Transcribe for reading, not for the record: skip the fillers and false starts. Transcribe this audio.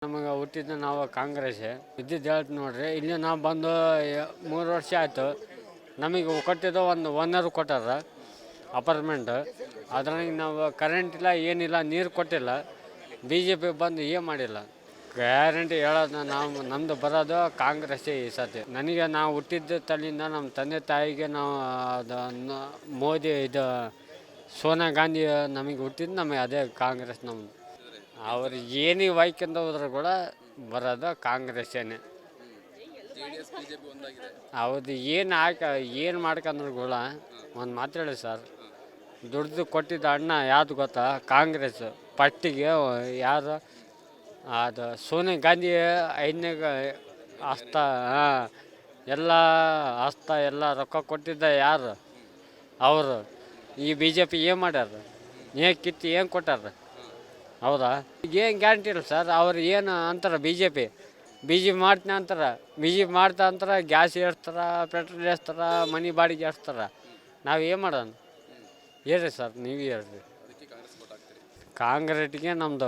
ನಮಗೆ ಹುಟ್ಟಿದ್ದು ನಾವು ಕಾಂಗ್ರೆಸ್ ಇದ್ದಿದ್ದು ಹೇಳ್ತು ನೋಡ್ರಿ. ಇಲ್ಲಿ ನಾವು ಬಂದು 3 ವರ್ಷ ಆಯಿತು. ನಮಗೆ ಕೊಟ್ಟಿದ್ದು ಒಂದು 1 ಅವರ್ ಕೊಟ್ಟಾರ ಅಪಾರ್ಟ್ಮೆಂಟ್. ಅದ್ರಾಗ ನಾವು ಕರೆಂಟ್ ಇಲ್ಲ, ಏನಿಲ್ಲ, ನೀರು ಕೊಟ್ಟಿಲ್ಲ. BJP ಬಂದು ಏನು ಮಾಡಿಲ್ಲ. ಗ್ಯಾರಂಟಿ ಹೇಳೋದು ನಮ್ಮದು ಬರೋದು ಕಾಂಗ್ರೆಸ್ಸೇ ಈ ಸತಿ. ನನಗೆ ನಾವು ಹುಟ್ಟಿದ್ದ ತಲೆಯಿಂದ ನಮ್ಮ ತಂದೆ ತಾಯಿಗೆ ನಾವು ಮೋದಿ ಸೋನಿಯಾ ಗಾಂಧಿ ನಮಗೆ ಹುಟ್ಟಿದ್ದು ನಮಗೆ ಅದೇ ಕಾಂಗ್ರೆಸ್. ನಮ್ಮದು ಅವ್ರು ಏನೇ ವೈಕ್ಯಂತ ಹೋದ್ರೆ ಕೂಡ ಬರೋದು ಕಾಂಗ್ರೆಸ್ಸೇನೆ. ಹೌದು, ಏನು ಮಾಡ್ಕೊಂಡ್ರು ಕೂಡ ಒಂದು ಮಾತು ಹೇಳಿ ಸರ್, ದುಡ್ದು ಕೊಟ್ಟಿದ್ದ ಅಣ್ಣ ಯಾವುದು ಗೊತ್ತಾ? ಕಾಂಗ್ರೆಸ್. ಪಟ್ಟಿಗೆ ಯಾರು ಅದು ಸೋನಿಯಾ ಗಾಂಧಿ 5ನೇ ಎಲ್ಲ ರೊಕ್ಕ ಕೊಟ್ಟಿದ್ದ ಯಾರು? ಅವರು. ಈ BJP ಏನು ಮಾಡ್ಯಾರ? ಏನು ಕಿತ್ತು ಏನು ಕೊಟ್ಟಾರ? ಹೌದಾ? ಏನು ಗ್ಯಾರಂಟಿ ಇಲ್ಲ ಸರ್. ಅವ್ರು ಏನು ಅಂತಾರೆ BJP ಮಾಡ್ತೀನಿ ಅಂತಾರೆ. BJP ಮಾಡ್ತಾ ಅಂತಾರೆ, ಗ್ಯಾಸ್ ಏರಿಸ್ತಾರೆ, ಪೆಟ್ರೋಲ್ ಏರಿಸ್ತಾರೆ, ಮನೆ ಬಾಡಿಗೆ ಏರಿಸ್ತಾರೆ. ನಾವು ಏನು ಮಾಡೋಣ ಹೇಳ್ರಿ ಸರ್, ನೀವು ಹೇಳ್ರಿ. ಕಾಂಗ್ರೆಸ್ಗೆ ನಮ್ಮದು